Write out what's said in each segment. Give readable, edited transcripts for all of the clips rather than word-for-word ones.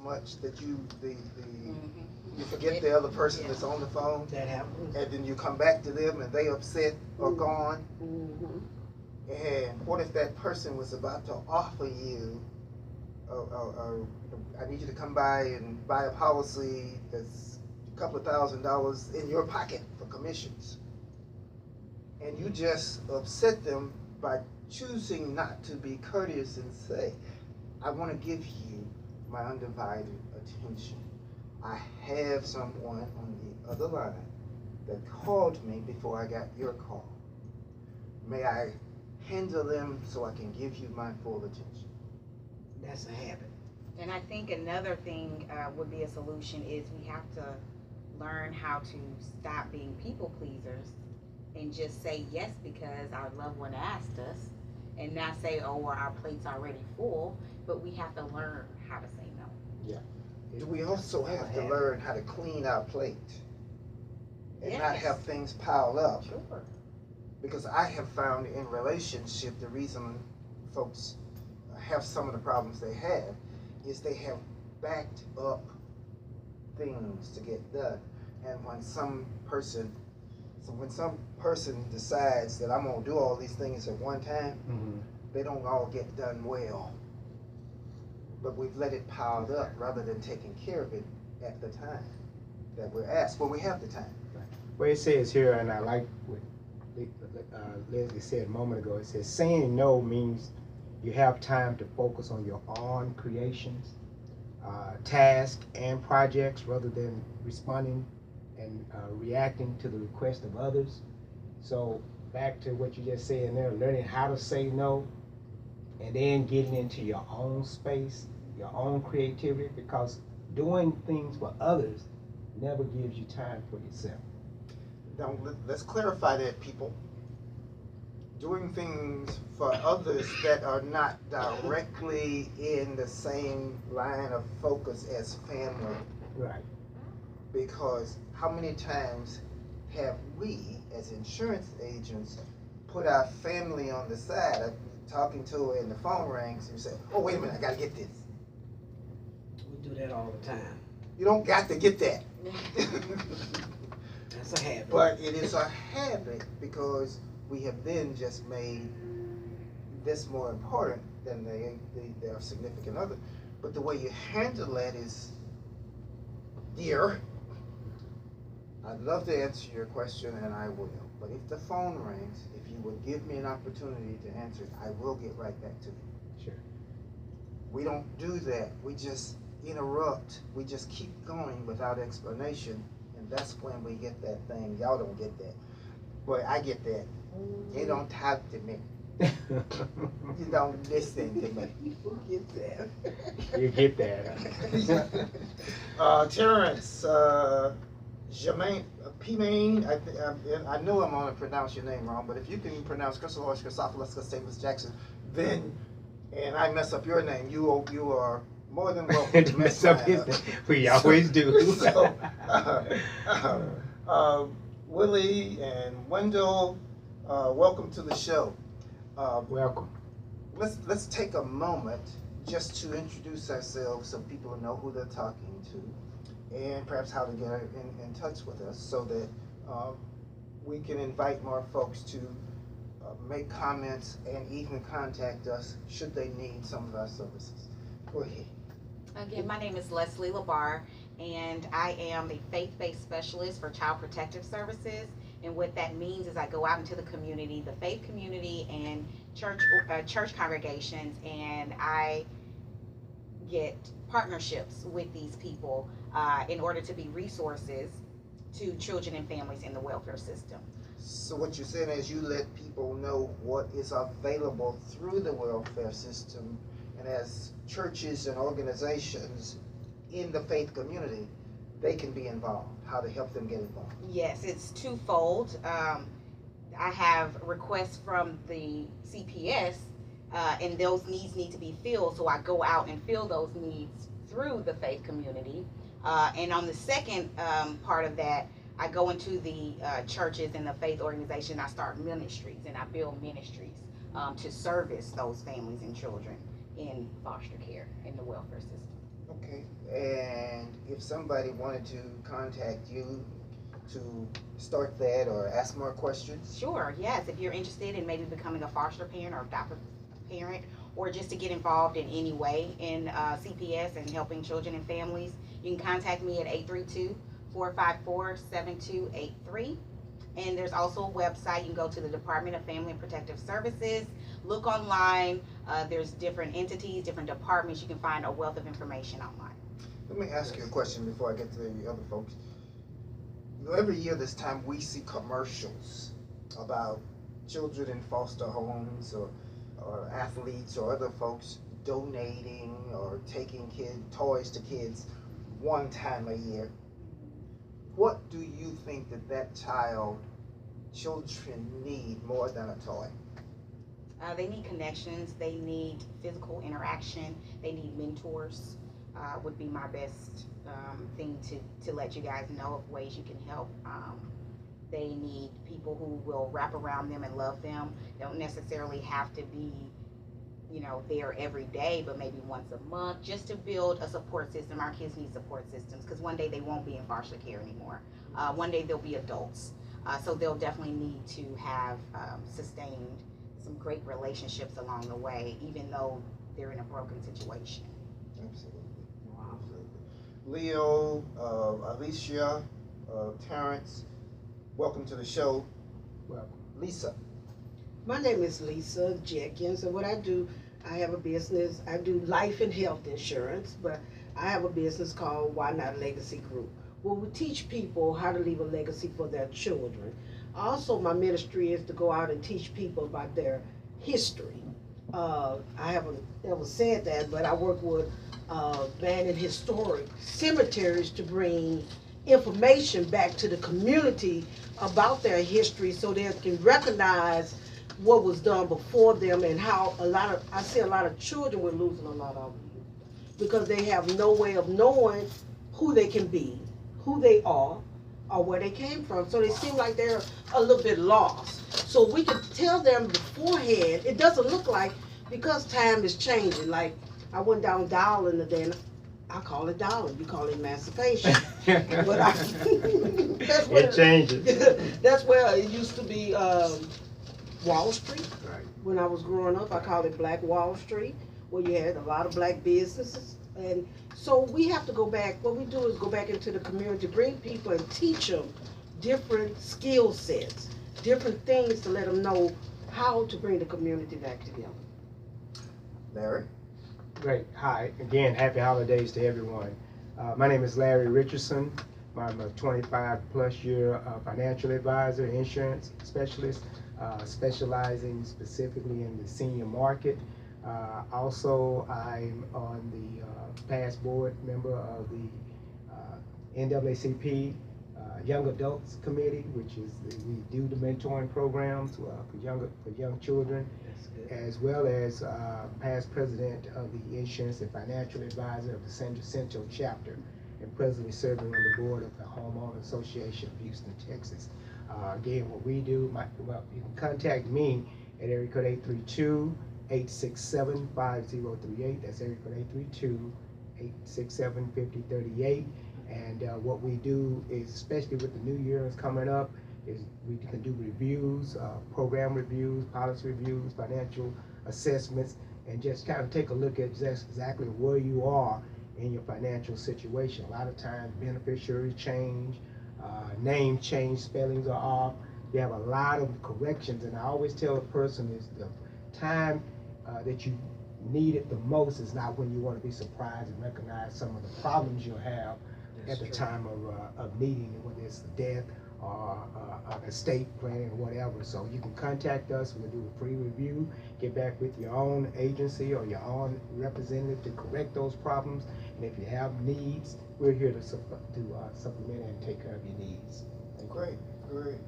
much that you forget the other person that's on the phone, That happens. and then you come back to them and they upset or gone. And what if that person was about to offer you, I need you to come by and buy a policy that's a couple of $1,000s in your pocket for commissions, and you just upset them by choosing not to be courteous and say, I want to give you my undivided attention. I have someone on the other line that called me before I got your call. May I handle them so I can give you my full attention? That's a habit. And I think another thing would be a solution is we have to learn how to stop being people pleasers and just say yes because our loved one asked us, and not say, oh, well, our plate's already full, but we have to learn how to say no. Yeah. Do we also have to learn how to clean our plate and not have things piled up? Sure. Because I have found in relationship, the reason folks have some of the problems they have is they have backed up things to get done. And when some person decides that I'm gonna do all these things at one time, they don't all get done well. But we've let it piled up rather than taking care of it at the time that we're asked, when we have the time. Well, it says here, and I like what Leslie said a moment ago, it says saying no means you have time to focus on your own creations, tasks, and projects rather than responding and reacting to the request of others. So back to what you just said there, learning how to say no, and then getting into your own space, your own creativity, because doing things for others never gives you time for yourself. Now, let's clarify that, people. Doing things for others that are not directly in the same line of focus as family. Right. Because how many times have we, as insurance agents, put our family on the side, talking to her and the phone rings, and you say, oh, wait a minute, I gotta get this. We do that all the time. You don't got to get that. That's a habit. But it is a habit because we have then just made this more important than their significant other. But the way you handle that is, dear, I'd love to answer your question and I will. But if the phone rings, if you would give me an opportunity to answer it, I will get right back to you. Sure. We don't do that. We just interrupt. We just keep going without explanation. And that's when we get that thing. Y'all don't get that. But I get that. You don't talk to me. You don't listen to me. You get that. You get that. Terrence, Jermaine, P-Main, I know I'm going to pronounce your name wrong, but if you can pronounce Chrisalorus, Chrisalorus, Gustavus Jackson, then, and I mess up your name, you are more than welcome to mess up his name. We always do. So, Willie and Wendell, welcome to the show. Welcome. Let's take a moment just to introduce ourselves so people know who they're talking to, and perhaps how to get in touch with us so that we can invite more folks to make comments and even contact us should they need some of our services. Go ahead. Again, my name is Leslie Labar, and I am a faith-based specialist for Child Protective Services. And what that means is I go out into the community, the faith community, and church congregations, and I get partnerships with these people in order to be resources to children and families in the welfare system. So what you're saying is you let people know what is available through the welfare system, and as churches and organizations in the faith community, they can be involved, how to help them get involved. Yes, it's twofold. I have requests from the CPS, and those needs need to be filled, so I go out and fill those needs through the faith community. And on the second part of that, I go into the churches and the faith organization. I start ministries, and I build ministries to service those families and children in foster care in the welfare system. Okay, if somebody wanted to contact you to start that or ask more questions? Sure, yes. If you're interested in maybe becoming a foster parent or adoptive parent, or just to get involved in any way in CPS and helping children and families, you can contact me at 832-454-7283. And there's also a website. You can go to the Department of Family and Protective Services, look online. There's different entities, different departments. You can find a wealth of information online. Let me ask you a question before I get to the other folks. You know, every year this time we see commercials about children in foster homes or athletes or other folks donating or taking toys to kids one time a year. What do you think that children need more than a toy? They need connections. They need physical interaction. They need mentors. Would be my best thing to let you guys know of ways you can help. They need people who will wrap around them and love them. Don't necessarily have to be, there every day, but maybe once a month, just to build a support system. Our kids need support systems because one day they won't be in foster care anymore. One day they'll be adults. So they'll definitely need to have sustained some great relationships along the way, even though they're in a broken situation. Absolutely. Wow. Absolutely. Leo, Alicia, Terrence, welcome to the show. Welcome. Lisa. My name is Lisa Jenkins, and what I do, I have a business. I do life and health insurance, but I have a business called Why Not Legacy Group, where we teach people how to leave a legacy for their children. Also, my ministry is to go out and teach people about their history. I haven't ever said that, but I work with abandoned historic cemeteries to bring information back to the community about their history so they can recognize what was done before them and how I see a lot of children, we're losing a lot of them because they have no way of knowing who they can be, who they are, or where they came from. So they seem like they're a little bit lost. So we can tell them beforehand. It doesn't look like, because time is changing. Like I went down Darwin today, and I call it Darwin. You call it emancipation. But that's where, it changes. That's where it used to be Wall Street. Right. When I was growing up, I called it Black Wall Street, where you had a lot of black businesses. And so we have to go back. What we do is go back into the community, bring people and teach them different skill sets, different things to let them know how to bring the community back together. Larry. Great. Hi. Again, happy holidays to everyone. My name is Larry Richardson. I'm a 25 plus year financial advisor, insurance specialist, specializing specifically in the senior market. Also, I'm on the past board member of the NAACP Young Adults Committee, which is we do the mentoring programs for young children, as well as past president of the Insurance and Financial Advisor of the Central Chapter, and presently serving on the board of the Homeowner Association of Houston, Texas. Again, what we do, you can contact me at area code 832-867-5038. That's area code 832-867-5038. And what we do is, especially with the new year is coming up, is we can do reviews, program reviews, policy reviews, financial assessments, and just kind of take a look at exactly where you are in your financial situation. A lot of times beneficiaries change, name change, spellings are off. You have a lot of corrections, and I always tell a person is the time that you need it the most is not when you want to be surprised and recognize some of the problems you'll have at the time of needing it, whether it's death or an estate planning or whatever. So you can contact us. We'll do a free review, get back with your own agency or your own representative to correct those problems. And if you have needs, we're here to supplement and take care of your needs. Great, great.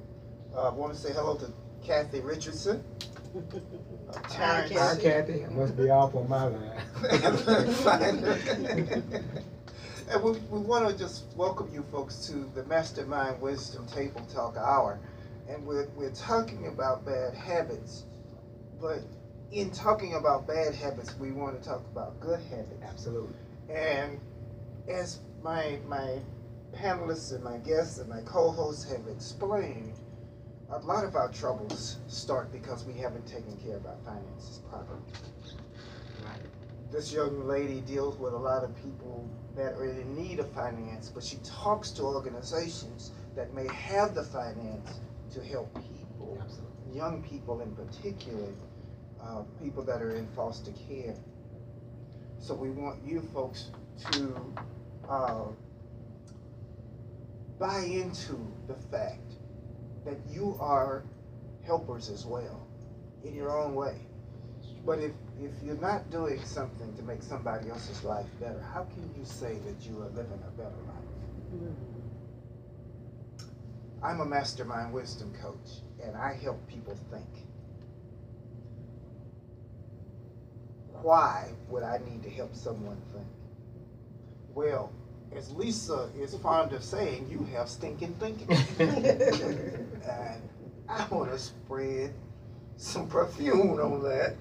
I want to say hello to Kathy Richardson. Hi, Hi, Kathy. I must be off on my line. And we want to just welcome you folks to the Mastermind Wisdom Table Talk Hour. And we're talking about bad habits. But in talking about bad habits, we want to talk about good habits. Absolutely. And as my panelists and my guests and my co-hosts have explained, a lot of our troubles start because we haven't taken care of our finances properly. This young lady deals with a lot of people that are in need of finance, but she talks to organizations that may have the finance to help people, young people in particular, people that are in foster care. So we want you folks to buy into the fact that you are helpers as well, in your own way. But if you're not doing something to make somebody else's life better, how can you say that you are living a better life? I'm a mastermind wisdom coach, and I help people think. Why would I need to help someone think? Well, as Lisa is fond of saying, you have stinking thinking. And I want to spread some perfume on that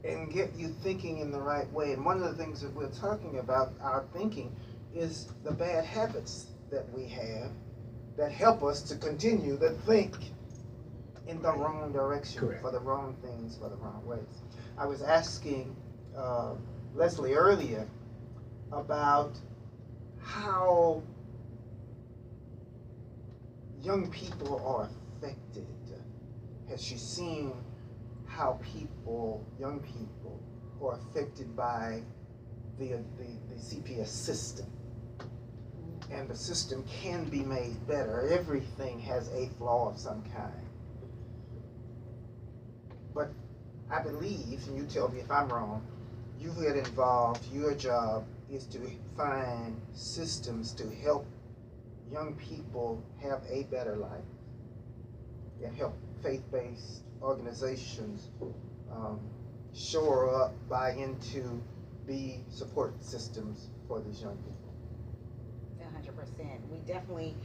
and get you thinking in the right way. And one of the things that we're talking about, our thinking, is the bad habits that we have that help us to continue to think in the wrong direction, Correct. for the wrong things, for the wrong ways. I was asking Leslie earlier about how young people are affected. Has she seen how young people, are affected by the CPS system? And the system can be made better. Everything has a flaw of some kind. But I believe, and you tell me if I'm wrong, you get involved, your job is to find systems to help young people have a better life and help faith-based organizations shore up, buy into, be support systems for these young people. 100%. We definitely,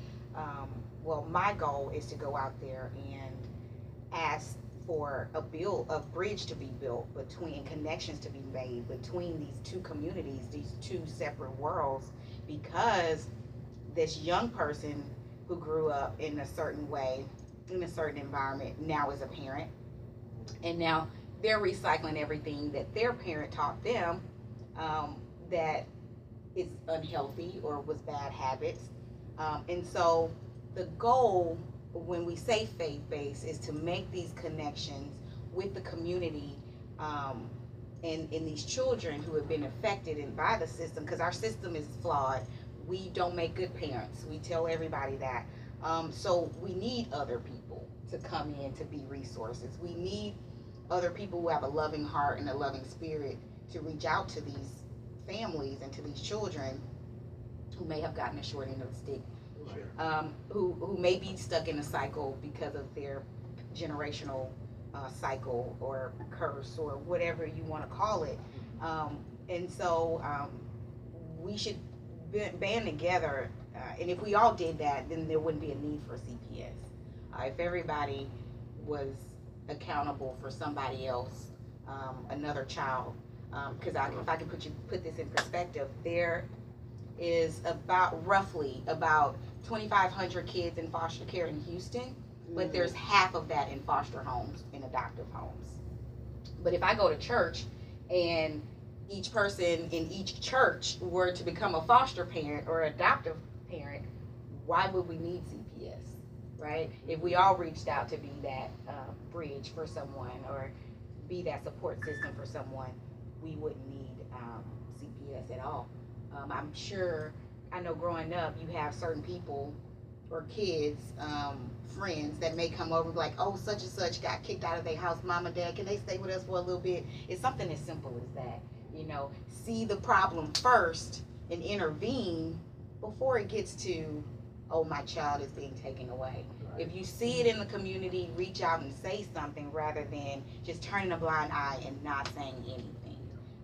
well, my goal is to go out there and ask for a bridge to be built between, connections to be made between these two communities, these two separate worlds, because this young person who grew up in a certain way, in a certain environment, now is a parent, and now they're recycling everything that their parent taught them that is unhealthy or was bad habits. And so the goal when we say faith-based is to make these connections with the community and these children who have been affected by the system, because our system is flawed. We don't make good parents. We tell everybody that. So we need other people to come in to be resources. We need other people who have a loving heart and a loving spirit to reach out to these families and to these children who may have gotten a short end of the stick, who may be stuck in a cycle because of their generational cycle or curse or whatever you want to call it. And so we should band together, and if we all did that, then there wouldn't be a need for CPS. If everybody was accountable for somebody else, another child, because if I can put this in perspective, there is roughly about 2,500 kids in foster care in Houston, but there's half of that in foster homes and adoptive homes. But if I go to church and each person in each church were to become a foster parent or adoptive parent, why would we need CPS, right? If we all reached out to be that bridge for someone or be that support system for someone, we wouldn't need CPS at all. I'm sure, I know growing up, you have certain people or kids, friends that may come over and be like, oh, such and such got kicked out of their house, mom and dad, can they stay with us for a little bit? It's something as simple as that. You know, see the problem first and intervene before it gets to, oh, my child is being taken away. Right. If you see it in the community, reach out and say something rather than just turning a blind eye and not saying anything.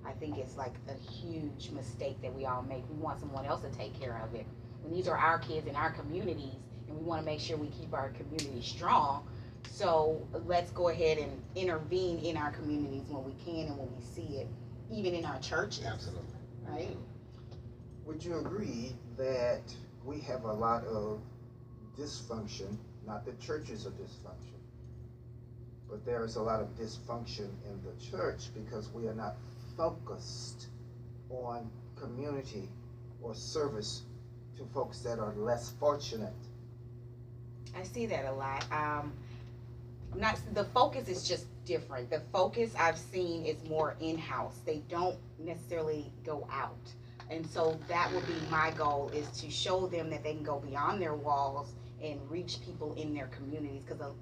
I think it's like a huge mistake that we all make. We want someone else to take care of it. When these are our kids in our communities, and we want to make sure we keep our community strong. So let's go ahead and intervene in our communities when we can and when we see it, even in our churches. Absolutely. Right? Would you agree that we have a lot of dysfunction, not that churches are dysfunction, but there is a lot of dysfunction in the church because we are not focused on community or service to folks that are less fortunate? I see that a lot. Not the focus is just different. The focus I've seen is more in-house. They don't necessarily go out. And so that would be my goal, is to show them that they can go beyond their walls and reach people in their communities. Because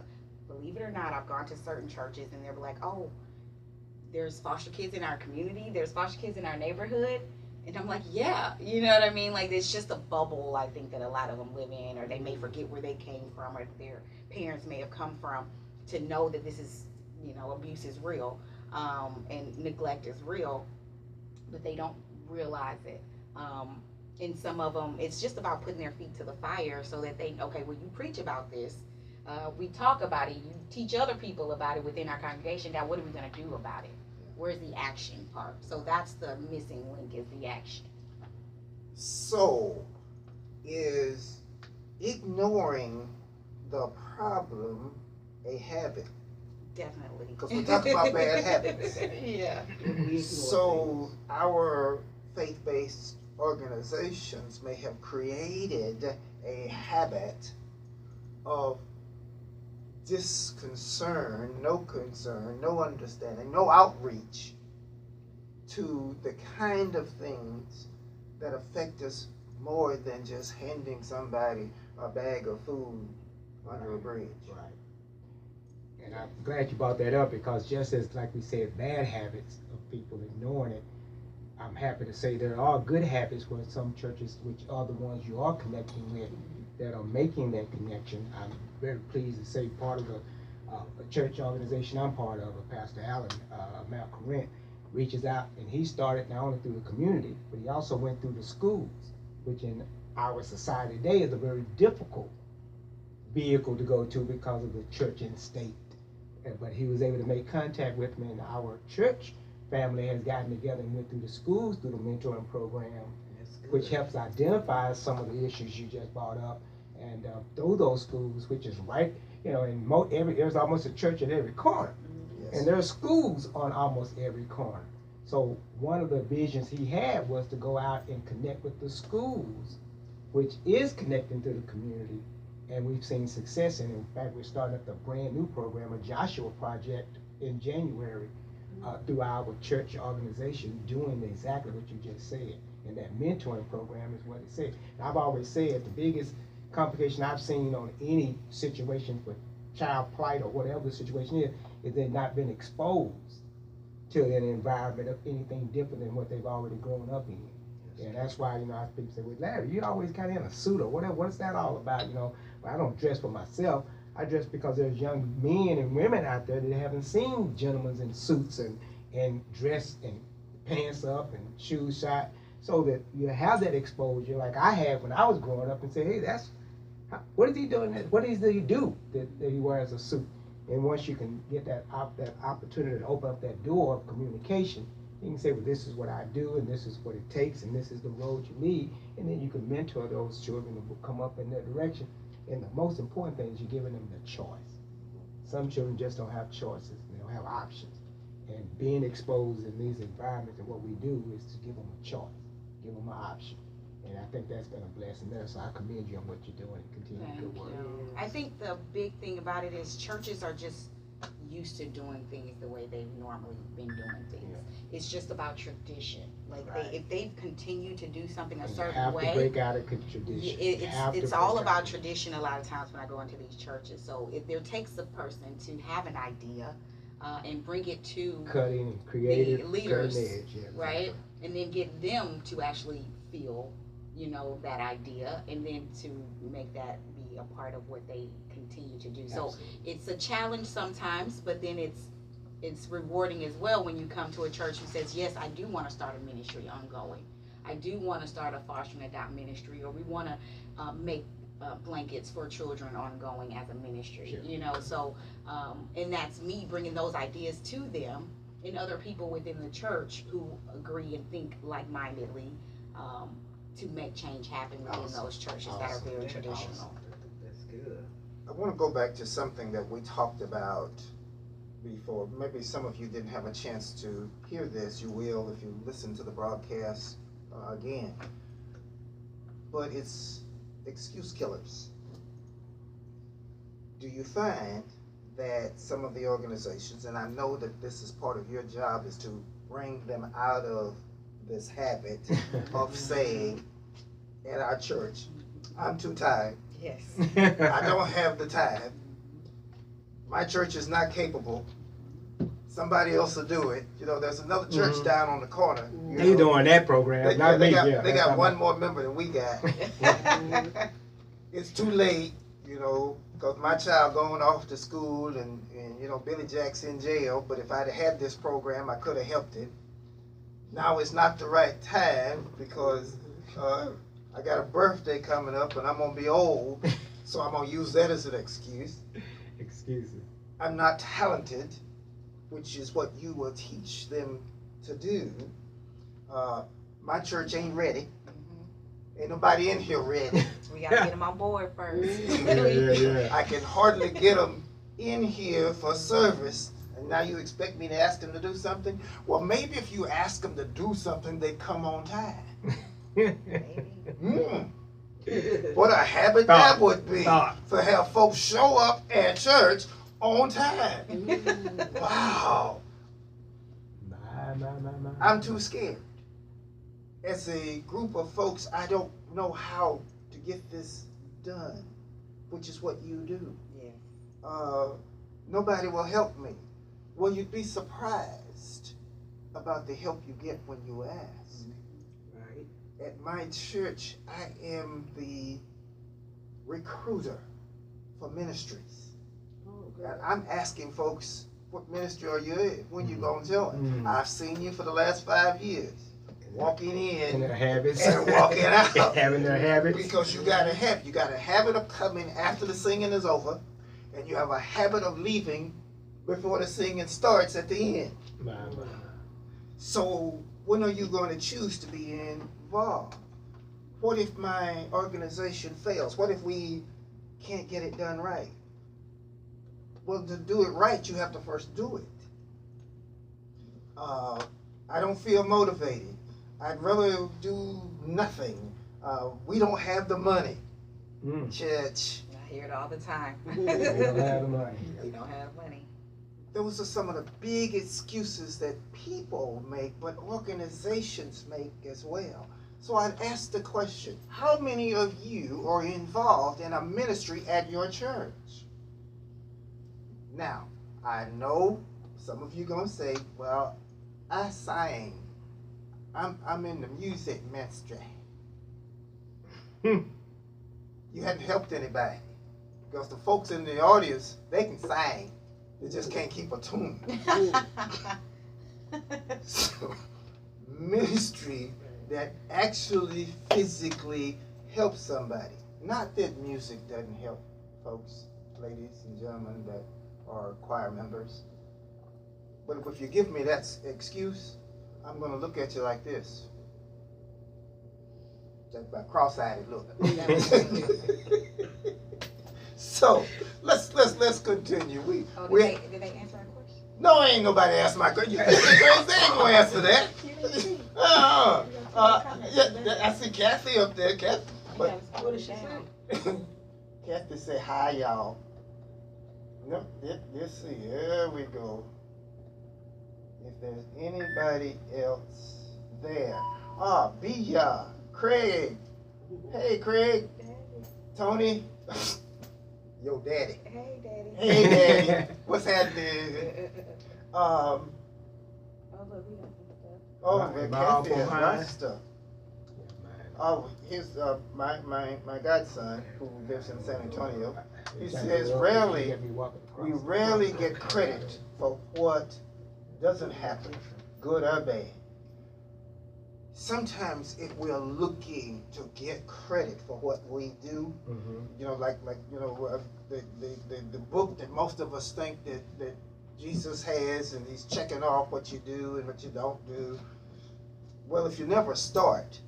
believe it or not, I've gone to certain churches and they're like, oh, there's foster kids in our community, there's foster kids in our neighborhood. And I'm like, yeah, you know what I mean? Like, it's just a bubble, I think, that a lot of them live in, or they may forget where they came from, or their parents may have come from, to know that this is, abuse is real, and neglect is real, but they don't realize it. And some of them, it's just about putting their feet to the fire so that they, okay, well, you preach about this, we talk about it, you teach other people about it within our congregation. Now, what are we going to do about it? Where's the action part? So that's the missing link, is the action. So, is ignoring the problem a habit? Definitely. Because we're talking about bad habits. Yeah. So, our faith-based organizations may have created a habit of concern, no understanding, no outreach to the kind of things that affect us more than just handing somebody a bag of food under a bridge. Right. And I'm glad you brought that up, because just as, like we said, bad habits of people ignoring it, I'm happy to say there are good habits where some churches, which are the ones you are connecting with, that are making that connection. I'm very pleased to say part of the church organization I'm part of, Pastor Allen, Mount Corinth, reaches out, and he started not only through the community, but he also went through the schools, which in our society today is a very difficult vehicle to go to because of the church and state. But he was able to make contact with me, and our church family has gotten together and went through the schools through the mentoring program, which helps identify some of the issues you just brought up, and through those schools, which is right, in there's almost a church at every corner, and there are schools on almost every corner. So one of the visions he had was to go out and connect with the schools, which is connecting to the community, and we've seen success. And in fact, we're starting up a brand new program, a Joshua Project, in January, through our church organization, doing exactly what you just said. And that mentoring program is what it said. And I've always said the biggest complication I've seen on any situation for child plight or whatever the situation is they've not been exposed to an environment of anything different than what they've already grown up in. And that's why, people say, well, Larry, you're always kind of in a suit or whatever. What's that all about? Well, I don't dress for myself. I dress because there's young men and women out there that haven't seen gentlemen in suits and dress and pants up and shoes shot, so that you have that exposure like I had when I was growing up, and say, hey, what is he doing? What does he do that he wears a suit? And once you can get that opportunity to open up that door of communication, you can say, well, this is what I do, and this is what it takes, and this is the road you lead, and then you can mentor those children who will come up in that direction. And the most important thing is you're giving them the choice. Some children just don't have choices. They don't have options. And being exposed in these environments, and what we do is to give them a choice, give them an option. And I think that's been a blessing there. So I commend you on what you're doing and continue Thank good work. you. I think the big thing about it is churches are just used to doing things the way they've normally been doing things. Yeah. It's just about tradition. Like if they've continued to do something a certain way, you have to break out of tradition. It's all about tradition a lot of times when I go into these churches. So if there takes a person to have an idea and bring it to cutting and creative the leaders, edge, yeah, right? And then get them to actually feel, that idea, and then to make that be a part of what they continue to do. Absolutely. So it's a challenge sometimes, but then it's rewarding as well when you come to a church who says, yes, I do want to start a ministry ongoing. I do want to start a foster and adopt ministry, or we want to make blankets for children ongoing as a ministry, Sure. So and that's me bringing those ideas to them, and other people within the church who agree and think like-mindedly, to make change happen within Awesome. those churches that are very That's traditional. awesome. That's good. I want to go back to something that we talked about before. Maybe some of you didn't have a chance to hear this. You will if you listen to the broadcast again. But it's excuse killers. Do you find that some of the organizations, and I know that this is part of your job, is to bring them out of this habit of saying at our church, I'm too tired. Yes. I don't have the time. My church is not capable. Somebody else will do it. You know, there's another church down on the corner. They doing that program, not me. They got one more member than we got. It's too late, you know, because my child going off to school and you know, Billy Jack's in jail, but if I'd had this program, I could have helped it. Now it's not the right time because I got a birthday coming up and I'm going to be old, so I'm going to use that as an excuse. Excuses. I'm not talented, which is what you will teach them to do. My church ain't ready. Ain't nobody in here ready. We gotta get them on board first. Yeah. I can hardly get them in here for service, and now you expect me to ask them to do something? Well, maybe if you ask them to do something, they come on time. What a habit that would be to have folks show up at church on time. Wow. My. I'm too scared. As a group of folks, I don't know how to get this done, which is what you do. Yeah. Nobody will help me. Well, you'd be surprised about the help you get when you ask. Right. At my church, I am the recruiter for ministries. Oh, And I'm asking folks, what ministry are you in? When you gonna join? I've seen you for the last 5 years, walking in And their habits. and walking out. Having their habits. Because you got a habit of coming after the singing is over, and you have a habit of leaving before the singing starts at the end. My. So when are you going to choose to be involved? What if my organization fails? What if we can't get it done right? Well, to do it right, you have to first do it. I don't feel motivated. I'd rather do nothing. We don't have the money. Church. I hear it all the time. They don't have the money. We don't have money. Those are some of the big excuses that people make, but organizations make as well. So I'd ask the question, how many of you are involved in a ministry at your church? Now, I know some of you gonna say, well, I sang. I'm in the music ministry. You hadn't helped anybody. Because the folks in the audience, they can sing. They just can't keep a tune. So, ministry that actually physically helps somebody. Not that music doesn't help folks, ladies and gentlemen that are choir members. But if you give me that excuse, I'm going to look at you like this. Just by cross-eyed look. So let's continue. Did they answer our question? No, ain't nobody asked my question. You think they ain't gonna answer that. I see Kathy up there. Kathy, but What did she say? Kathy say hi, y'all. No, let's see. Here we go. If there's anybody else there, Bia, Craig. Hey, Craig. Tony. Yo, Daddy. Hey, Daddy. Hey, Daddy. What's happening? Oh, look, we got some stuff. Oh, My Kathy has mom. my stuff. Oh, here's my godson who lives in San Antonio. He says we rarely get credit for what doesn't happen, good or bad. Sometimes if we're looking to get credit for what we do, you know, like you know, the book that most of us think that Jesus has, and he's checking off what you do and what you don't do. Well, if you never start,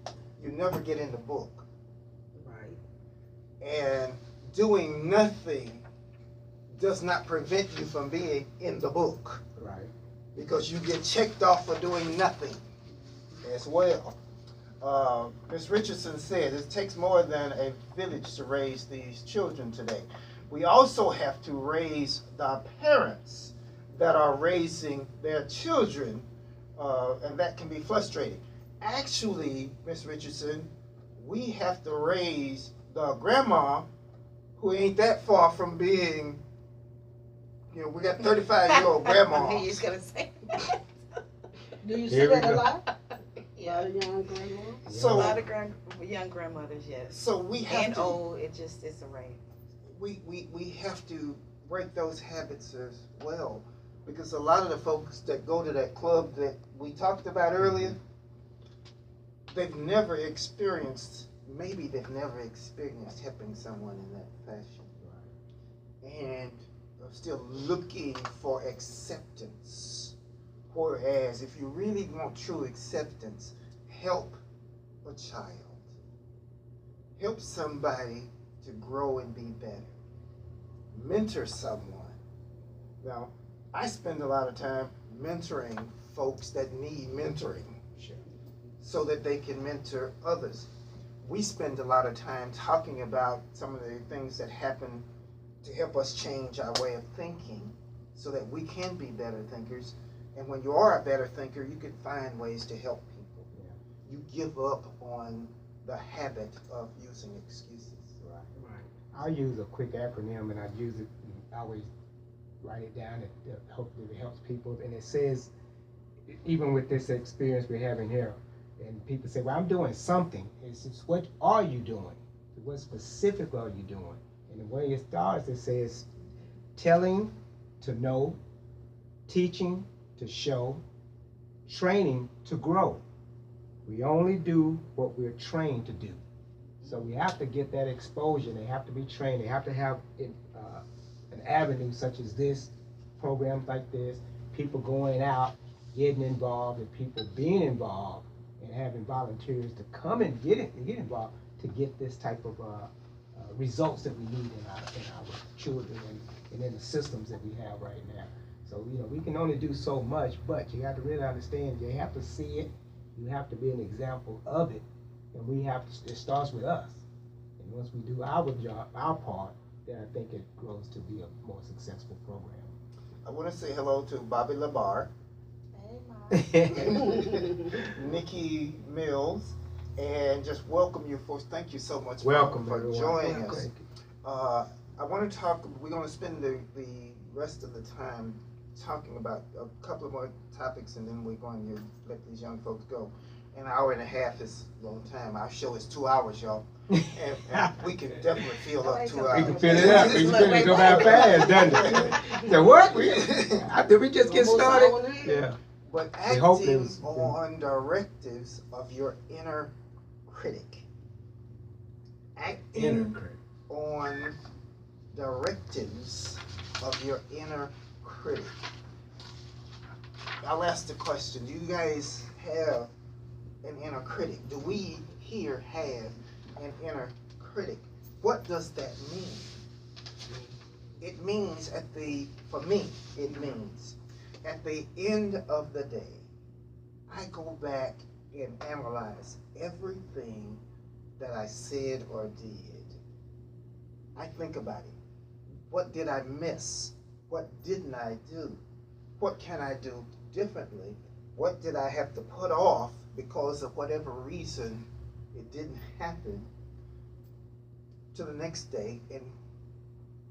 you never get in the book. Right. And doing nothing does not prevent you from being in the book. Right. Because you get checked off for doing nothing as well. Ms. Richardson said it takes more than a village to raise these children today. We also have to raise the parents that are raising their children, and that can be frustrating. Actually, Ms. Richardson, we have to raise the grandma who ain't that far from being, you know, we got 35-year-old grandma. He's gonna say. Do you see Here we that a go. lot? Yeah. Young grandma? A So, lot of young grandmothers, yes. so we have And to, old, it's a range. we have to break those habits as well, because a lot of the folks that go to that club that we talked about earlier, they've never experienced, maybe they've never experienced helping someone in that fashion, and are still looking for acceptance. Whereas if you really want true acceptance, help a child, help somebody to grow and be better, mentor someone. Now, I spend a lot of time mentoring folks that need mentoring, Sure. so that they can mentor others. We spend a lot of time talking about some of the things that happen to help us change our way of thinking so that we can be better thinkers. And when you are a better thinker, you can find ways to help people. Yeah. You give up on the habit of using excuses. Right. Right. I'll use a quick acronym, and I use it, I always write it down. Hopefully it helps people. And it says, even with this experience we're having here, and people say, well, I'm doing something. It's just, what are you doing? What specific are you doing? And the way it starts, it says, telling to know, teaching to show, training to grow. We only do what we're trained to do. So we have to get that exposure. They have to be trained. They have to have an avenue such as this, programs like this, people going out, getting involved, and people being involved, and having volunteers to come and get involved to get this type of results that we need in our children and in the systems that we have right now. So, you know, we can only do so much, but you have to really understand, you have to see it, you have to be an example of it, and we have to, it starts with us. And once we do our job, our part, then I think it grows to be a more successful program. I want to say hello to Bobby Labar, Nikki Mills, and just welcome you folks. Thank you so much Welcome, for everyone. joining Welcome. us. I want to talk, we're going to spend the rest of the time talking about a couple of more topics, and then we're going to let these young folks go. An hour and a half is a long time. Our show is 2 hours, y'all. And we can definitely fill up 2 hours. We can fill it up. We can fill it go by fast, doesn't it? So what? Did we just get Almost started? hour and a half. Yeah. But We hope acting there's- on directives of your inner critic. Acting Inner critic. on directives of your inner critic. I'll ask the question, do you guys have an inner critic? Do we here have an inner critic? What does that mean? It means for me, it means at the end of the day, I go back and analyze everything that I said or did. I think about it. What did I miss? What didn't I do? What can I do differently? What did I have to put off because of whatever reason it didn't happen to the next day? And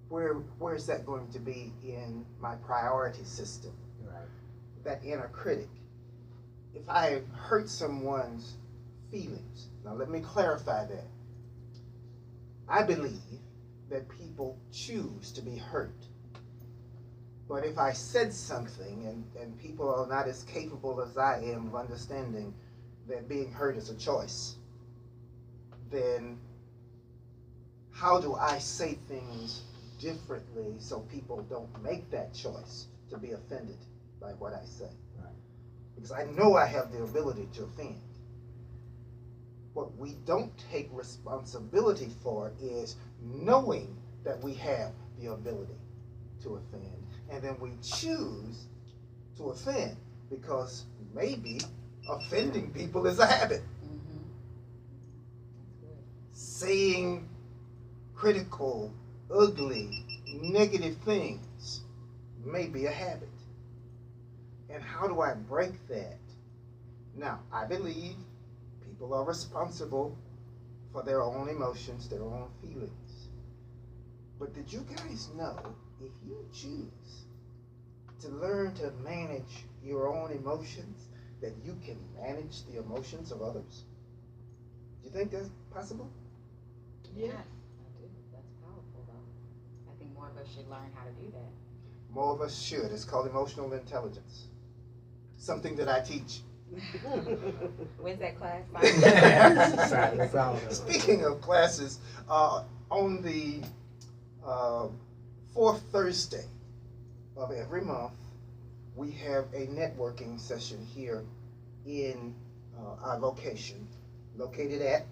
where is that going to be in my priority system? Right. That inner critic. If I hurt someone's feelings, now let me clarify that. I believe that people choose to be hurt. But if I said something and people are not as capable as I am of understanding that being hurt is a choice, then how do I say things differently so people don't make that choice to be offended by what I say? Right. Because I know I have the ability to offend. What we don't take responsibility for is knowing that we have the ability to offend, and then we choose to offend because maybe offending people is a habit. Saying critical, ugly, negative things may be a habit. And how do I break that? Now, I believe people are responsible for their own emotions, their own feelings. But did you guys know if you choose to learn to manage your own emotions, that you can manage the emotions of others? Do you think that's possible? Yeah, I do. That's powerful, though. I think more of us should learn how to do that. More of us should. It's called emotional intelligence. Something that I teach. When's that class? That's all. Speaking of classes, on the fourth Thursday of every month, we have a networking session here in our location, located at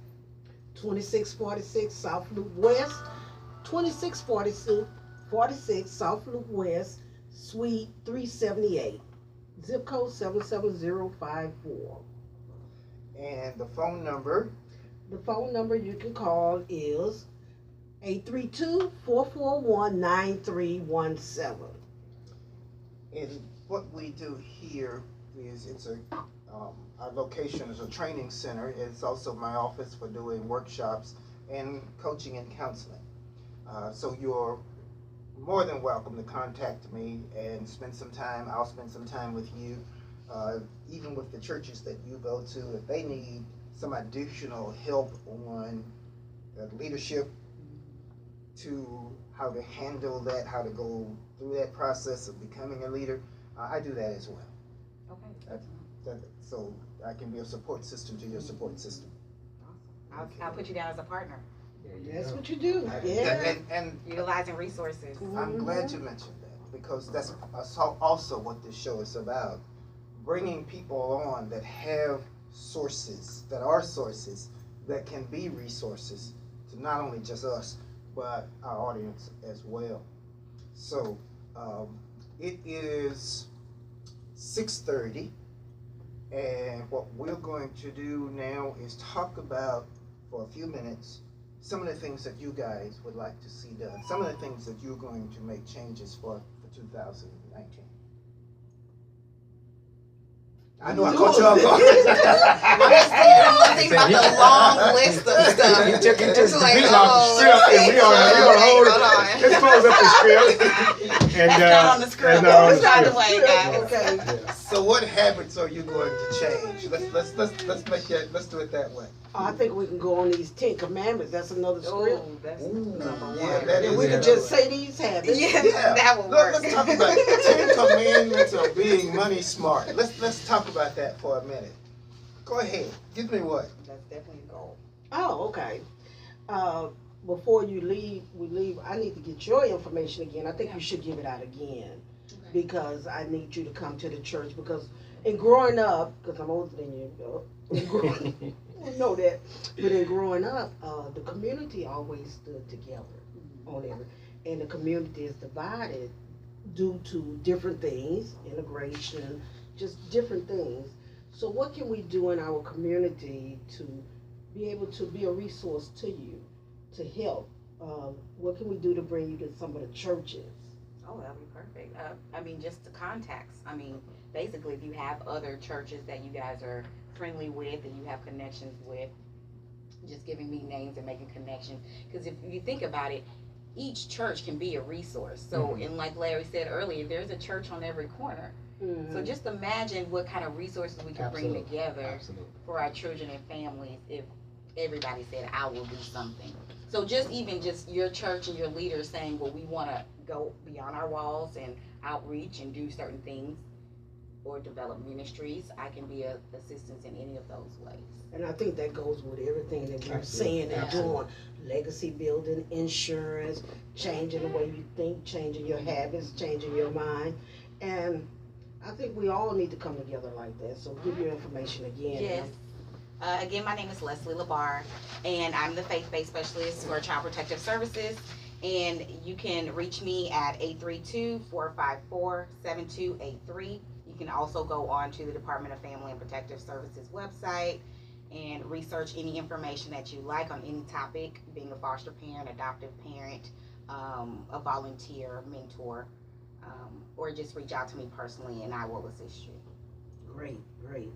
2646 South Loop West, 2646 South Loop West, Suite 378, zip code 77054. And the phone number? The phone number you can call is 832-441-9317. And what we do here is our location is a training center. It's also my office for doing workshops and coaching and counseling. So you're more than welcome to contact me and spend some time. I'll spend some time with you. Even with the churches that you go to, if they need some additional help on leadership, to how to handle that, how to go through that process of becoming a leader, I do that as well. Okay. So I can be a support system to your support system. Awesome. I'll put you down as a partner. That's what you do. Yeah. And Utilizing resources. I'm glad you mentioned that, because that's also what this show is about. Bringing people on that have sources, that are sources, that can be resources to not only just us, but our audience as well. So it is 6:30, and what we're going to do now is talk about, for a few minutes, some of the things that you guys would like to see done, some of the things that you're going to make changes for 2019. I know I caught you off guard. I'm thinking about the long list of stuff. He took it to It's the like, beat off the script, and we on hold. hold on. Let's close up the script. And, That's not on the script. That's not on the It's not the script. way, guys. Okay. Yeah. So what habits are you going to change? Let's do it that way. I think we can go on these 10 commandments. That's another script. Oh, that's Ooh, number yeah, one. that is And we can another just one. say these habits. Yeah, Yeah, that will work. Let's talk about 10 commandments of being money smart. Let's talk about that for a minute. Go ahead. Give me what? That's definitely a goal. Oh, okay. Before we leave, I need to get your information again. I think you should give it out again, because I need you to come to the church, because in growing up, because I'm older than you, you know that, but in growing up, the community always stood together on everything, and the community is divided due to different things, immigration, just different things. So what can we do in our community to be able to be a resource to you, to help? What can we do to bring you to some of the churches? Oh, that'd be perfect. I mean, just the contacts. I mean, basically, if you have other churches that you guys are friendly with and you have connections with, just giving me names and making connections. Because if you think about it, each church can be a resource. So, and like Larry said earlier, there's a church on every corner. Mm-hmm. So just imagine what kind of resources we can bring together for our children and families if everybody said, I will do something. So just your church and your leaders saying, well, we want to go beyond our walls and outreach and do certain things or develop ministries, I can be an assistance in any of those ways. And I think that goes with everything that we're saying and doing. Legacy building, insurance, changing the way you think, changing your habits, changing your mind. And I think we all need to come together like that. So give your information again. Yes. Again, my name is Leslie Labar, and I'm the faith-based specialist for Child Protective Services. And you can reach me at 832-454-7283. You can also go on to the Department of Family and Protective Services website and research any information that you like on any topic, being a foster parent, adoptive parent, a volunteer, mentor, or just reach out to me personally and I will assist you. Great, great.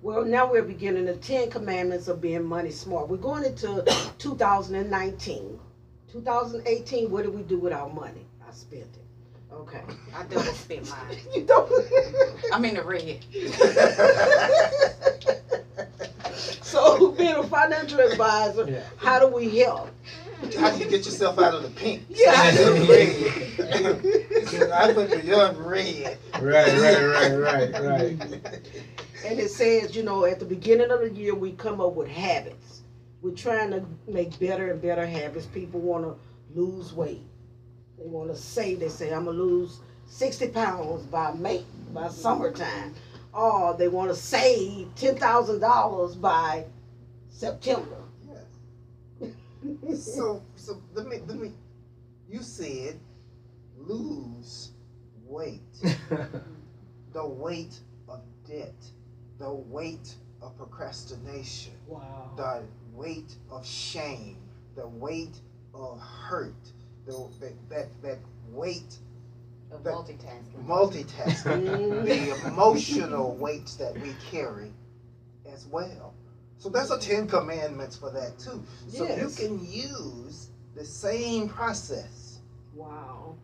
Well, now we're beginning the 10 Commandments of being money smart. We're going into 2019. 2018, what did we do with our money? I spent it. Okay. I double spent mine. You don't. I'm in the red. So, being a financial advisor, how do we help? How do you get yourself out of the pink? Yeah. I put the young red. Right. And it says, you know, at the beginning of the year, we come up with habits. We're trying to make better and better habits. People want to lose weight. They want to say, they say, I'm going to lose 60 pounds by summertime. Or they want to save $10,000 by September. Yes. So let me, you said lose weight. The weight of debt. The weight of procrastination. Wow. The weight of shame. The weight of hurt. That weight Of multitasking. The emotional weights that we carry as well. So there's a 10 commandments for that too. So Yes. you can use the same process Wow.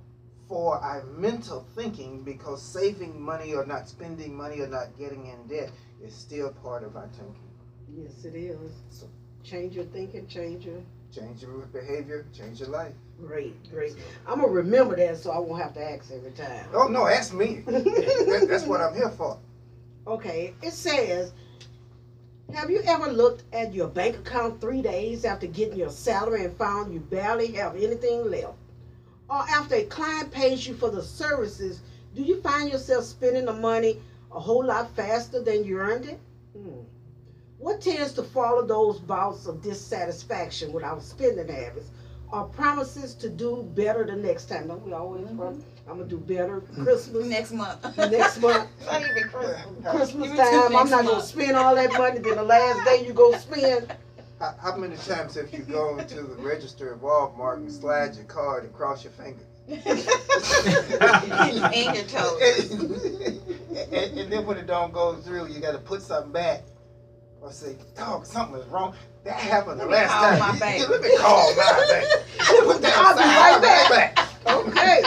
for our mental thinking, because saving money or not spending money or not getting in debt is still part of our thinking. Yes, it is. So Change your thinking, change your... change your behavior, change your life. Great. I'm going to remember that so I won't have to ask every time. Oh no, ask me. That's what I'm here for. Okay, it says, have you ever looked at your bank account 3 days after getting your salary and found you barely have anything left? Or after a client pays you for the services, do you find yourself spending the money a whole lot faster than you earned it? What tends to follow those bouts of dissatisfaction with our spending habits are promises to do better the next time. Don't we always promise? I'm going to do better Christmas. Next month. Next month. Not even Christmas. Christmas Give it to time, I'm next not going to month. spend all that money. Then the last day you go spend. How many times have you gone to the register at Walmart and slide your card and cross your fingers? And your toes. And then when it don't go through, you got to put something back or say, dog, something is wrong. That happened the last call time. my bank. Let me call my bank. Put that I'll be aside, right back. I'll be Okay.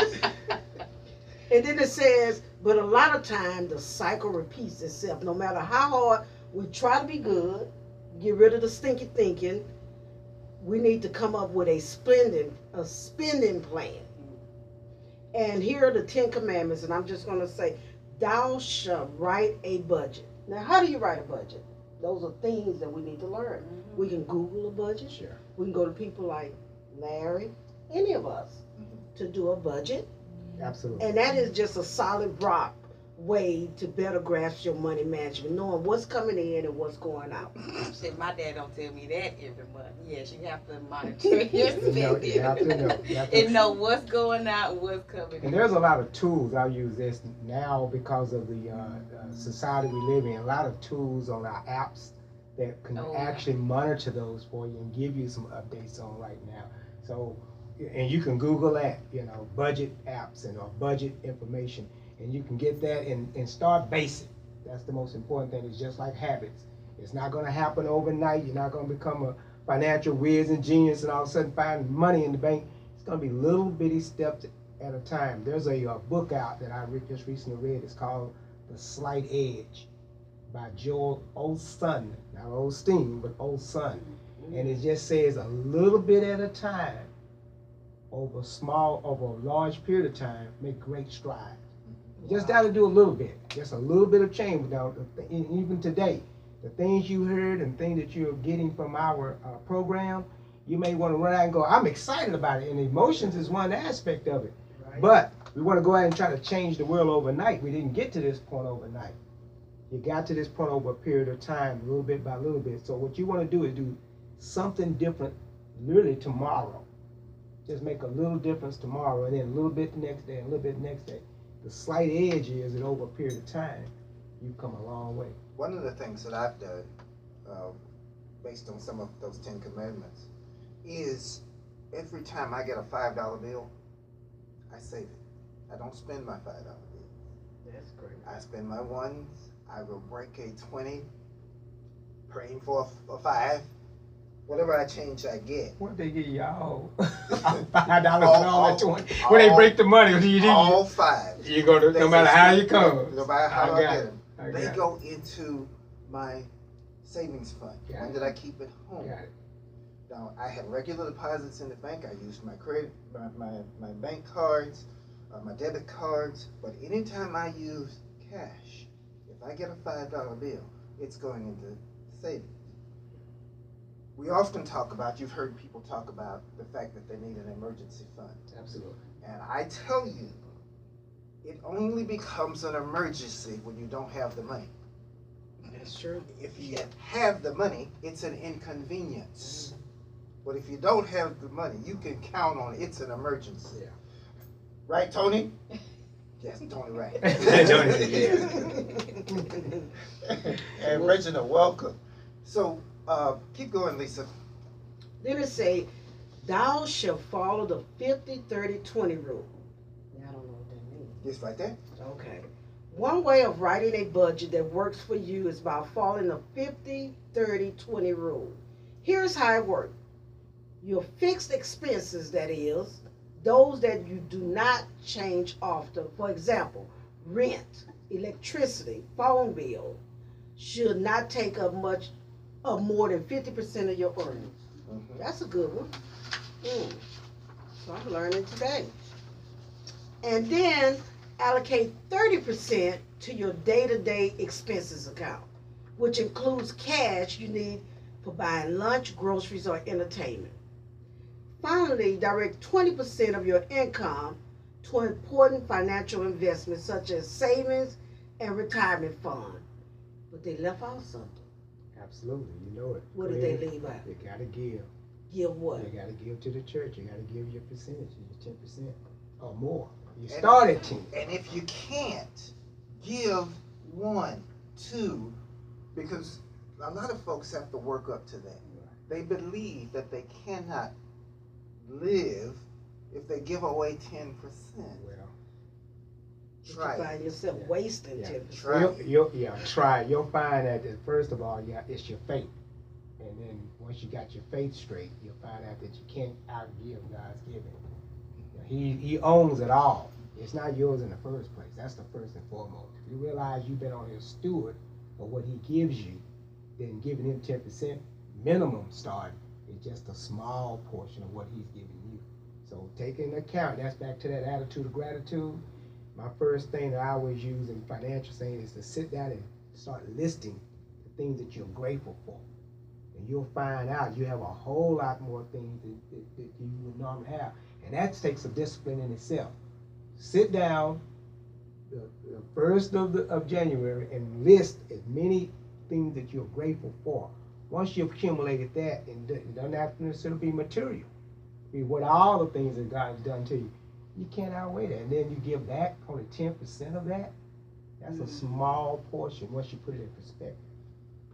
And then it says, but a lot of time the cycle repeats itself. No matter how hard we try to be good, get rid of the stinky thinking, we need to come up with a spending plan. And here are the 10 commandments, and I'm just going to say, thou shalt write a budget. Now, how do you write a budget? Those are things that we need to learn. We can Google a budget. Sure. We can go to people like Larry, any of us, to do a budget. Absolutely. And that is just a solid rock way to better grasp your money management, knowing what's coming in and what's going out. Shit, my dad don't tell me that every month. Yes, you have to monitor your spending. You have to know. And know what's going out and what's coming in. And there's a lot of tools. I use this now because of the society we live in. A lot of tools on our apps that can actually monitor those for you and give you some updates on right now. So, and you can Google that, budget apps and or budget information, and you can get that and start basic. That's the most important thing. It's just like habits. It's not going to happen overnight. You're not going to become a financial whiz and genius and all of a sudden find money in the bank. It's going to be little bitty steps at a time. There's a book out that I just recently read. It's called The Slight Edge by Joel Osteen, not Osteen, but Osteen. And it just says a little bit at a time, over a large period of time, make great strides. You just got to do a little bit, just a little bit of change. Now, even today, the things you heard and things that you're getting from our program, you may want to run out and go, I'm excited about it. And emotions is one aspect of it. Right. But we want to go out and try to change the world overnight. We didn't get to this point overnight. You got to this point over a period of time, little bit by little bit. So what you want to do is do something different literally tomorrow. Just make a little difference tomorrow, and then a little bit the next day, and a little bit the next day. The slight edge is that over a period of time, you've come a long way. One of the things that I've done, based on some of those 10 commandments, is every time I get a $5 bill, I save it. I don't spend my $5 bill. That's great. I spend my ones. I will break a 20, praying for a 5. Whatever I change, I get. What they give y'all? $5 and all that 20. When they break the money, what do you do? All 5. You go to, no matter how you come. No matter how I get them. They got go into my savings fund. Got One it. that I keep at home. Got it. Now I have regular deposits in the bank. I use my credit, my bank cards, my debit cards. But anytime I use cash, if I get a $5 bill, it's going into savings. We often talk about, you've heard people talk about the fact that they need an emergency fund. Absolutely. And I tell you, it only becomes an emergency when you don't have the money. That's true. If you have the money, it's an inconvenience. But if you don't have the money, you can count on it's an emergency. Yeah. Right, Tony? Yes, Tony, right. Tony, yeah. And Reginald, welcome. So, keep going, Lisa. Then it say, thou shalt follow the 50-30-20 rule. Now, I don't know what that means. Yes, right there. Okay. One way of writing a budget that works for you is by following the 50-30-20 rule. Here's how it works. Your fixed expenses, that is, those that you do not change often, for example, rent, electricity, phone bill, should not take up much of more than 50% of your earnings. Mm-hmm. That's a good one. So I'm learning today. And then allocate 30% to your day-to-day expenses account, which includes cash you need for buying lunch, groceries, or entertainment. Finally, direct 20% of your income to important financial investments such as savings and retirement fund. But they left out something. Absolutely, you know it. What did they leave out? You gotta give. Give what? You gotta give to the church. You gotta give your percentage, your 10% or more. You start at 10. And if you can't, give 1, 2, because a lot of folks have to work up to that. They believe that they cannot live if they give away 10%. Well, Try You it. find yourself Yeah. wasting Yeah. 10%. try it. You'll find that first of all, it's your faith. And then once you got your faith straight, you'll find out that you can't outgive God's giving. He owns it all. It's not yours in the first place. That's the first and foremost. If you realize you've been on his steward for what he gives you, then giving him 10% minimum start is just a small portion of what he's giving you. So take into account, that's back to that attitude of gratitude. My first thing that I always use in financial saying is to sit down and start listing the things that you're grateful for. And you'll find out you have a whole lot more things that you would normally have. And that takes some discipline in itself. Sit down the 1st of January and list as many things that you're grateful for. Once you've accumulated that, and it doesn't have to necessarily be material, be what all the things that God has done to you, you can't outweigh that. And then you give back only 10% of that. That's a small portion once you put it in perspective.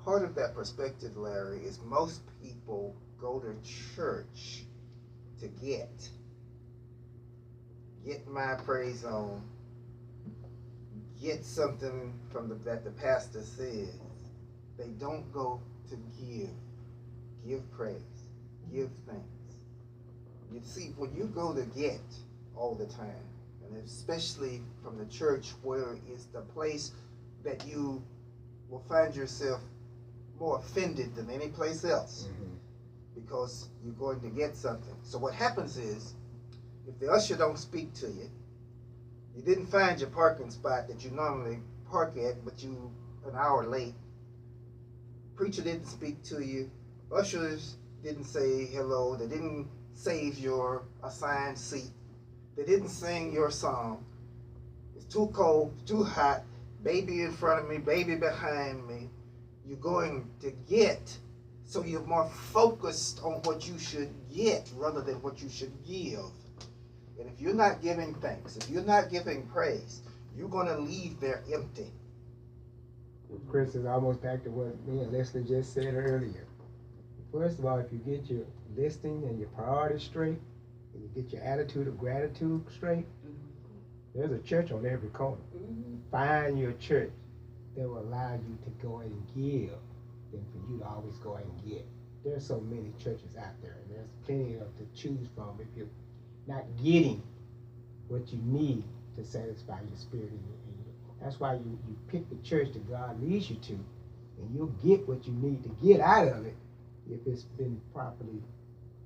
Part of that perspective, Larry, is most people go to church to get my praise on, get something from that the pastor says. They don't go to give praise, give thanks. You see, when you go to get all the time, and especially from the church where it's the place that you will find yourself more offended than any place else, because you're going to get something. So what happens is, if the usher don't speak to you, you didn't find your parking spot that you normally park at, but you an hour late, preacher didn't speak to you, ushers didn't say hello, they didn't save your assigned seat, they didn't sing your song, it's too cold, too hot, baby in front of me, baby behind me. You're going to get. So you're more focused on what you should get rather than what you should give. And if you're not giving thanks, if you're not giving praise, you're going to leave there empty. Chris is almost back to what me and Leslie just said earlier. First of all, if you get your listing and your priorities straight, and you get your attitude of gratitude straight, there's a church on every corner. Find your church that will allow you to go and give than for you to always go and get. There's so many churches out there, and there's plenty of to choose from if you're not getting what you need to satisfy your spirit. That's why you pick the church that God leads you to, and you'll get what you need to get out of it if it's been properly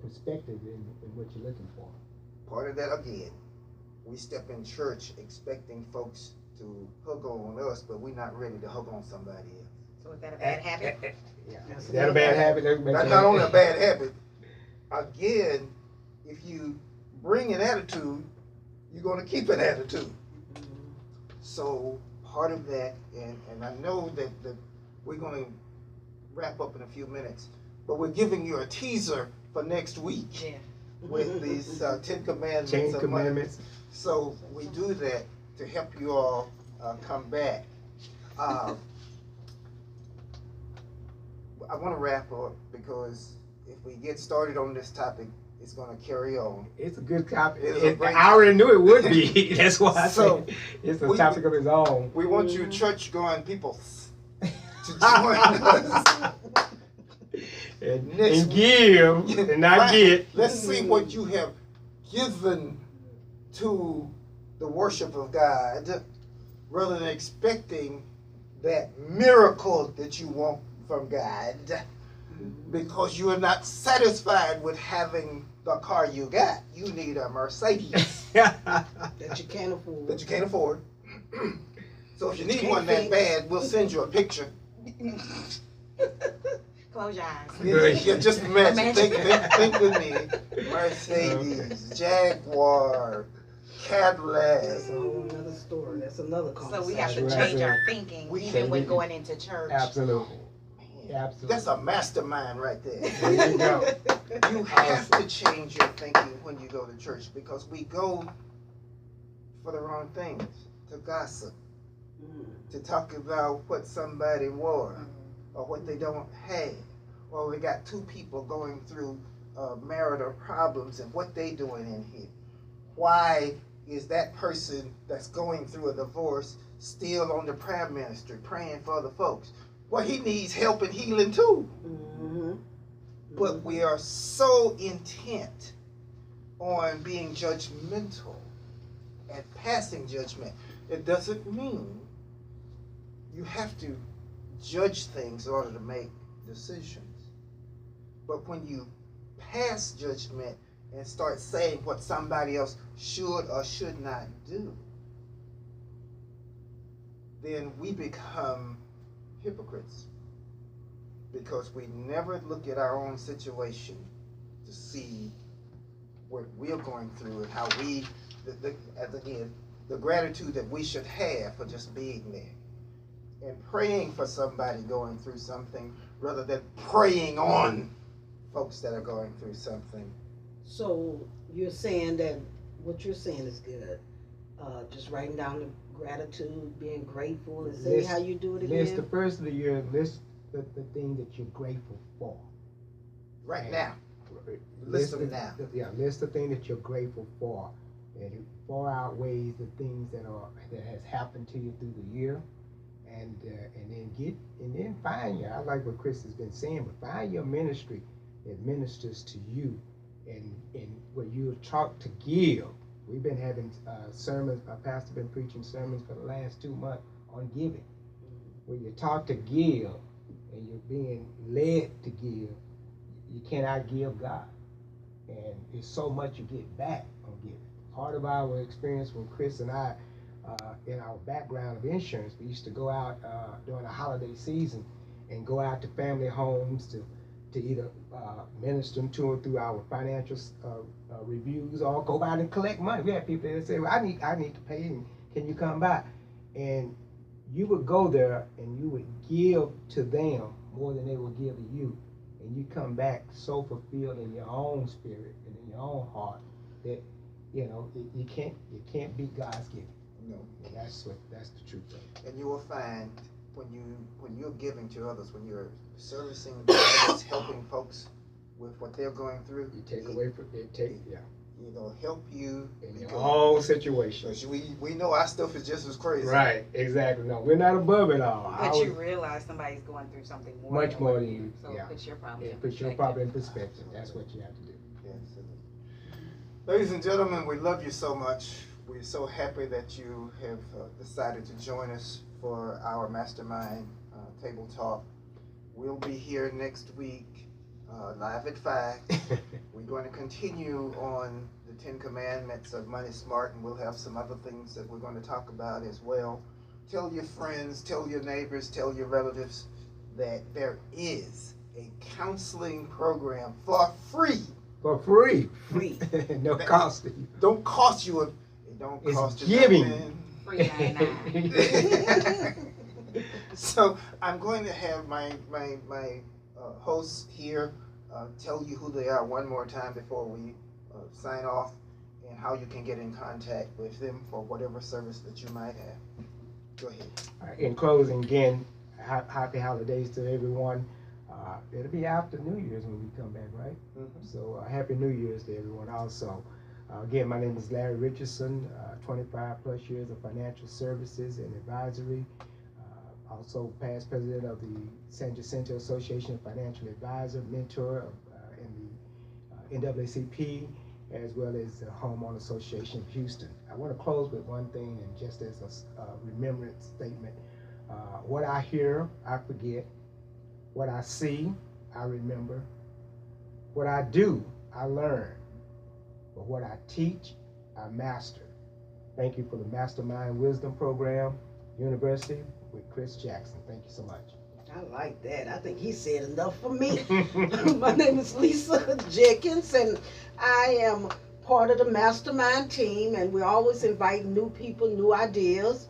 perspective in what you're looking for. Part of that, again, we step in church expecting folks to hug on us, but we're not ready to hug on somebody else. So is that a bad habit? Yeah. Is that a bad habit? That's not only a bad habit. Again, if you bring an attitude, you're going to keep an attitude. So part of that, and I know that we're going to wrap up in a few minutes, but we're giving you a teaser for next week with these 10 commandments. 10 commandments. So we do that to help you all come back. I want to wrap up because if we get started on this topic, it's going to carry on. It's a good topic. I I already knew it would be. That's why I So, said it's a topic of its own. We want you church-going people to join us. And Next give and not get. Let's see what you have given to the worship of God rather than expecting that miracle that you want from God because you are not satisfied with having the car you got. You need a Mercedes That you can't afford. that you can't afford. So if you need one that bad, we'll send you a picture. Close your eyes. Yeah, just imagine. Think with me. Mercedes, Jaguar, Cadillac. That's a whole nother story. That's another conversation. So we have to That's change right. our thinking We even when can. going into church. Absolutely. Man, Absolutely. that's a mastermind right there. There you go. You have to change your thinking when you go to church because we go for the wrong things, to gossip, to talk about what somebody wore or what they don't have, or we got two people going through marital problems and what they doing in here. Why is that person that's going through a divorce still on the prayer ministry praying for other folks? Well, he needs help and healing too. But we are so intent on being judgmental and passing judgment. It doesn't mean you have to judge things in order to make decisions. But when you pass judgment and start saying what somebody else should or should not do, then we become hypocrites because we never look at our own situation to see what we're going through and how we, again, the gratitude that we should have for just being there and praying for somebody going through something rather than preying on folks that are going through something. So you're saying that what you're saying is good. Just writing down the gratitude, being grateful, and say how you do it again. List the first of the year. List the thing that you're grateful for. Right And now. List them now. List the thing that you're grateful for, and it far outweighs the things that has happened to you through the year, and then find your. I like what Chris has been saying, but find your ministry that ministers to you, and where you're taught to give. We've been having sermons. Our pastor been preaching sermons for the last 2 months on giving, where you're taught to give, and you're being led to give. You cannot give God, and it's so much you get back on giving. Part of our experience when Chris and I, in our background of insurance, we used to go out during the holiday season and go out to family homes to either minister to them through our financial reviews or go out and collect money. We had people that say, well, I need to pay, and can you come by? And you would go there and you would give to them more than they would give to you. And you come back so fulfilled in your own spirit and in your own heart that, you know, you can't beat God's gift. No. And that's the truth of it. And you will find when you're giving to others, when you're servicing others, helping folks with what they're going through, You take away from it, it'll help you in your own situation. Because we know our stuff is just as crazy. Right, exactly. No, we're not above it all. But you realize somebody's going through something much more than you. So Yeah. it puts your problem It in puts your problem in perspective. That's what you have to do. Yes. Ladies and gentlemen, we love you so much. We're so happy that you have decided to join us for our Mastermind Table Talk. We'll be here next week, live at 5. We're going to continue on the 10 Commandments of Money Smart, and we'll have some other things that we're going to talk about as well. Tell your friends, tell your neighbors, tell your relatives that there is a counseling program for free. For free. Free. No cost to you. Don't cost you it don't It's cost you giving. nothing. Free 99. So I'm going to have my hosts here tell you who they are one more time before we sign off, and how you can get in contact with them for whatever service that you might have. Go ahead. In closing, again, happy holidays to everyone. It'll be after New Year's when we come back, right? Mm-hmm. So happy New Year's to everyone also. Again, my name is Larry Richardson, 25 plus years of financial services and advisory. Also past president of the San Jacinto Association of Financial Advisor, mentor in the NAACP, as well as the Homeowner Association of Houston. I want to close with one thing, and just as a remembrance statement. What I hear, I forget. What I see, I remember. What I do, I learn. But what I teach, I master. Thank you for the Mastermind Wisdom Program, University with Chris Jackson. Thank you so much. I like that. I think he said enough for me. My name is Lisa Jenkins, and I am part of the Mastermind team, and we always invite new people, new ideas.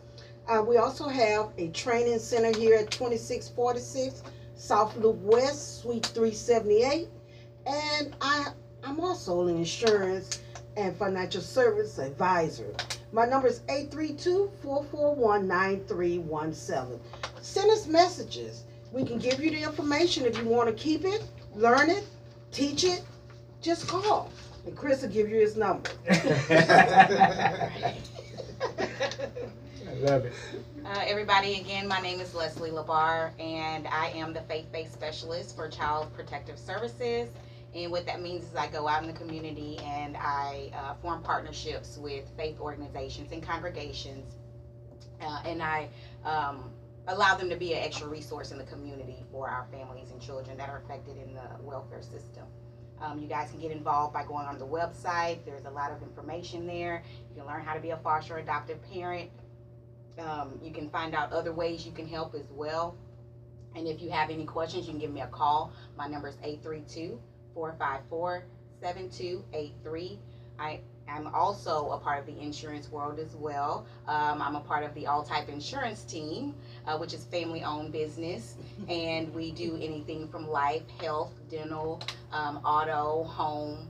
We also have a training center here at 2646 South Loop West, Suite 378, and I'm also an insurance and financial service advisor. My number is 832-441-9317. Send us messages. We can give you the information. If you want to keep it, learn it, teach it, just call. And Chris will give you his number. I love it. Everybody, again, my name is Leslie Labar, and I am the faith-based specialist for Child Protective Services. And what that means is I go out in the community and I form partnerships with faith organizations and congregations, and I allow them to be an extra resource in the community for our families and children that are affected in the welfare system. You guys can get involved by going on the website. There's a lot of information there. You can learn how to be a foster or adoptive parent. You can find out other ways you can help as well. And if you have any questions, you can give me a call. My number is 832-454-7283. I'm also a part of the insurance world as well. I'm a part of the All Type Insurance team, which is family-owned business, and we do anything from life, health, dental, auto, home.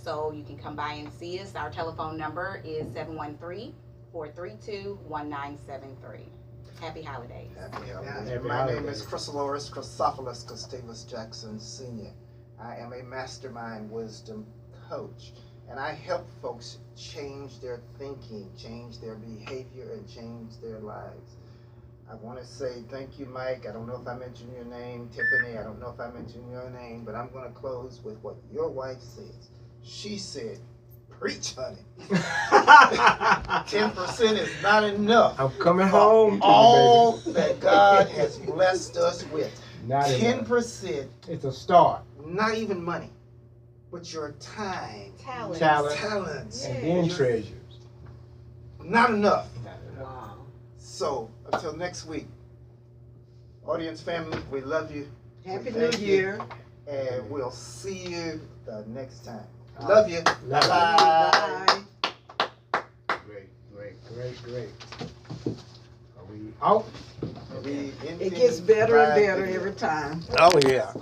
So you can come by and see us. Our telephone number is 713-432-1973. Happy holidays. Happy holidays. Happy My holidays. name is Chrisalorus, Chrisalorus Gustavus Jackson Sr. I am a Mastermind Wisdom coach, and I help folks change their thinking, change their behavior, and change their lives. I want to say thank you, Mike. I don't know if I mentioned your name. Tiffany, I don't know if I mentioned your name, but I'm going to close with what your wife says. She said, preach, honey. 10% is not enough. I'm coming home to All you, baby. that God has blessed us with. Not enough. 10%, It's a start. not even money, but your time, Talent. talents, And then your- treasures. not enough. Not enough. Wow. So until next week, audience family, we love you. Happy We New thank you, Year. and we'll see you the next time. All Love you. Love you. Bye. Bye. Great, great, great, great. Are we We out. We It gets better and better every time. Oh yeah.